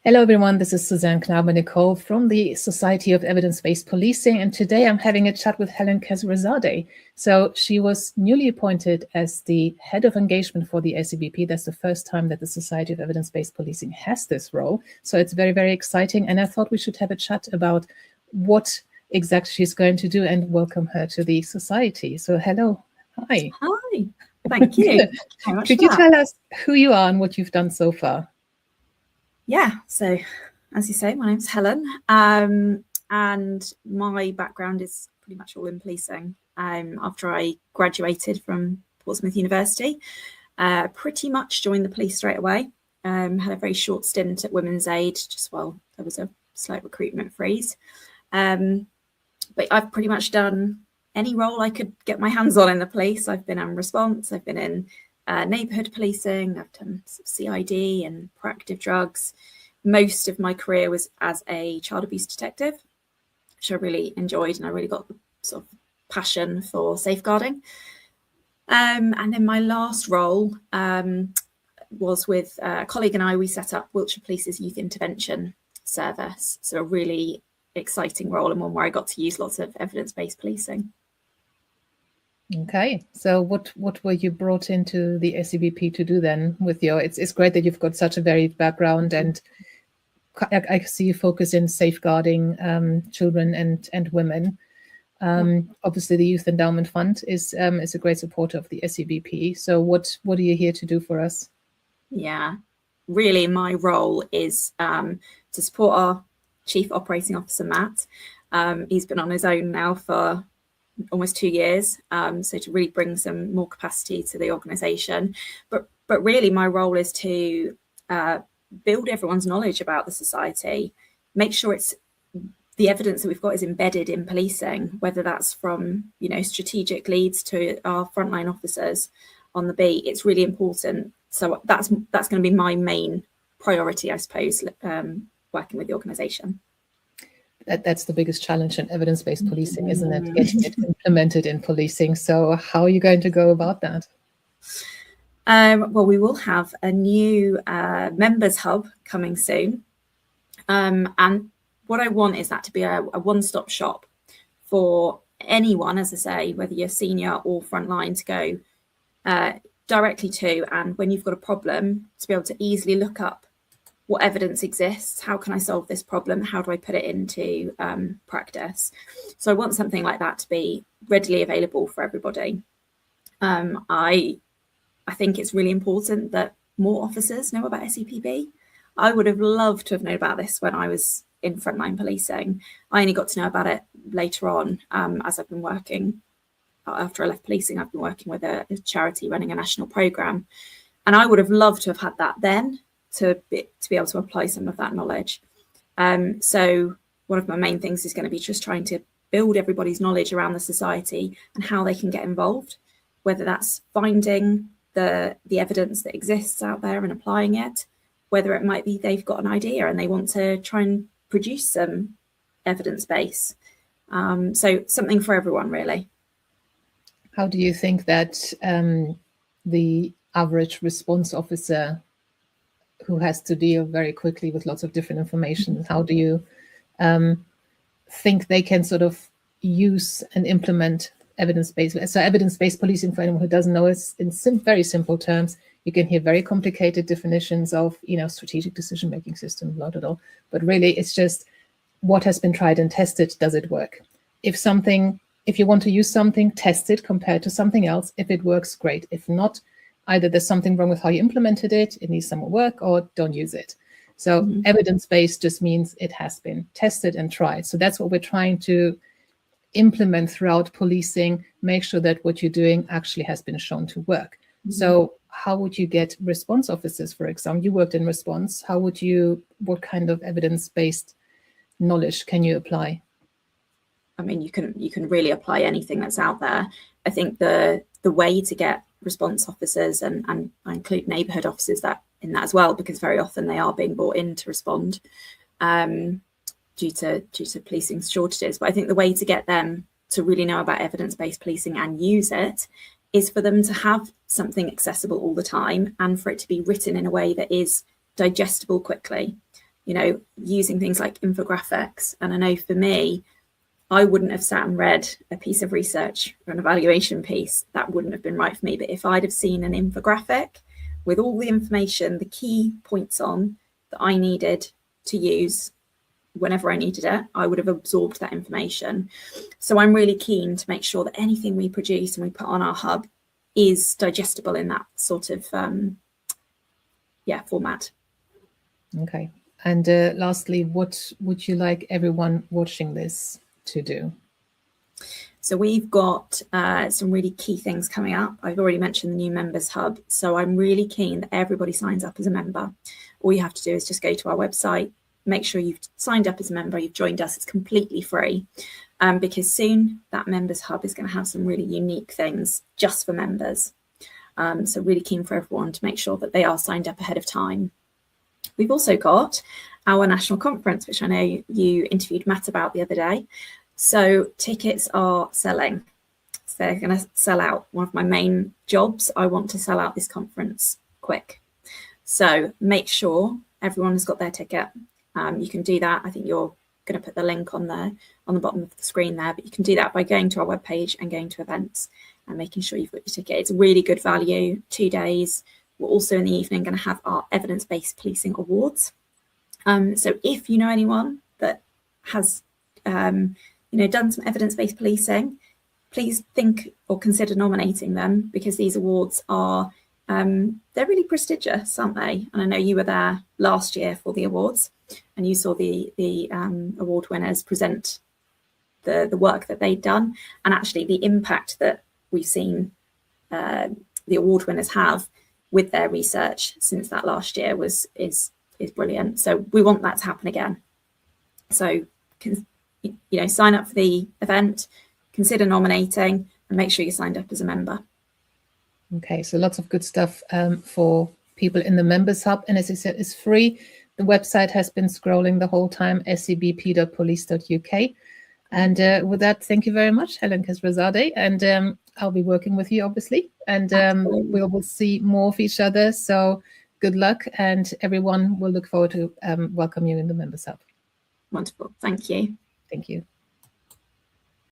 Hello, everyone. This is Suzanne Knabe-Nicole from the Society of Evidence-Based Policing, and today I'm having a chat with Helen Khezrzadeh. So she was newly appointed as the head of engagement for the SEBP. That's the first time that the Society of Evidence-Based Policing has this role. So it's very, very exciting. And I thought we should have a chat about what exactly she's going to do and welcome her to the society. So hello. Hi. Hi. Thank you. Could you tell us who you are and what you've done so far? Yeah, so as you say, my name's Helen, and my background is pretty much all in policing. After I graduated from Portsmouth University, pretty much joined the police straight away. Had a very short stint at Women's Aid, just while there was a slight recruitment freeze. But I've pretty much done any role I could get my hands on in the police. I've been in response, I've been in neighbourhood policing, I've done CID and proactive drugs. Most of my career was as a child abuse detective, which I really enjoyed, and I really got the sort of passion for safeguarding. And then my last role was with a colleague and I. We set up Wiltshire Police's Youth Intervention Service, so a really exciting role and one where I got to use lots of evidence-based policing. Okay, so what were you brought into the SEBP to do then with your, it's great that you've got such a varied background, and I see you focus in safeguarding children and women. Obviously the Youth Endowment Fund is a great supporter of the SEBP. So what are you here to do for us? Yeah, really my role is to support our Chief Operating Officer, Matt. He's been on his own now for almost 2 years, so to really bring some more capacity to the organisation. But really my role is to build everyone's knowledge about the society, make sure it's the evidence that we've got is embedded in policing, whether that's from strategic leads to our frontline officers on the beat. It's really important. So that's going to be my main priority, I suppose, working with the organisation. That's the biggest challenge in evidence-based policing, isn't it? Getting it implemented in policing. So how are you going to go about that? Well, we will have a new members hub coming soon. And what I want is that to be a one-stop shop for anyone, as I say, whether you're senior or frontline, to go directly to. And when you've got a problem, to be able to easily look up what evidence exists, how can I solve this problem, how do I put it into practice. So I want something like that to be readily available for everybody. I think it's really important that more officers know about SEPP. I would have loved to have known about this when I was in frontline policing. I only got to know about it later on, as I've been working. After I left policing, I've been working with a charity running a national programme, and I would have loved to have had that then, to be able to apply some of that knowledge. So one of my main things is going to be just trying to build everybody's knowledge around the society and how they can get involved, whether that's finding the evidence that exists out there and applying it, whether it might be they've got an idea and they want to try and produce some evidence base. So something for everyone, really. How do you think that the average response officer, who has to deal very quickly with lots of different information, how do you think they can sort of use and implement evidence-based? So evidence-based policing, for anyone who doesn't know, is in very simple terms. You can hear very complicated definitions of, strategic decision-making system, not at all. But really, it's just what has been tried and tested. Does it work? If you want to use something, test it compared to something else. If it works, great. If not, either there's something wrong with how you implemented it, it needs some more work, or don't use it. So evidence-based just means it has been tested and tried. So that's what we're trying to implement throughout policing, make sure that what you're doing actually has been shown to work. So how would you get response officers, for example? You worked in response. What kind of evidence-based knowledge can you apply? I mean, you can really apply anything that's out there. I think the way to get response officers, and I include neighbourhood officers in that as well, because very often they are being brought in to respond due to policing shortages. But I think the way to get them to really know about evidence-based policing and use it is for them to have something accessible all the time, and for it to be written in a way that is digestible quickly. using things like infographics. And I know for me, I wouldn't have sat and read a piece of research or an evaluation piece. That wouldn't have been right for me. But if I'd have seen an infographic with all the information, the key points on that I needed to use whenever I needed it, I would have absorbed that information. So I'm really keen to make sure that anything we produce and we put on our hub is digestible in that sort of format. Okay. And lastly, what would you like everyone watching this to do? So we've got some really key things coming up. I've already mentioned the new members hub. So I'm really keen that everybody signs up as a member. All you have to do is just go to our website, make sure you've signed up as a member, you've joined us. It's completely free, because soon that members hub is going to have some really unique things just for members. So really keen for everyone to make sure that they are signed up ahead of time. We've also got our national conference, which I know you interviewed Matt about the other day. So tickets are selling. So they're going to sell out. One of my main jobs, I want to sell out this conference quick. So make sure everyone has got their ticket. You can do that. I think you're going to put the link on the bottom of the screen there, but you can do that by going to our webpage and going to events and making sure you've got your ticket. It's really good value, 2 days. We're also in the evening going to have our evidence-based policing awards. So if you know anyone that has done some evidence-based policing, please think or consider nominating them, because these awards are they're really prestigious, aren't they? And I know you were there last year for the awards, and you saw the award winners present the work that they'd done, and actually the impact that we've seen the award winners have with their research since that last year is brilliant. So we want that to happen again. So sign up for the event, consider nominating, and make sure you're signed up as a member. Okay, so lots of good stuff for people in the members hub, and as I said, it's free. The website has been scrolling the whole time, sebp.police.uk. And with that, thank you very much, Helen Khezrzadeh, and I'll be working with you, obviously, and we will see more of each other. So good luck, and everyone will look forward to welcome you in the members hub. Wonderful. Thank you. Thank you.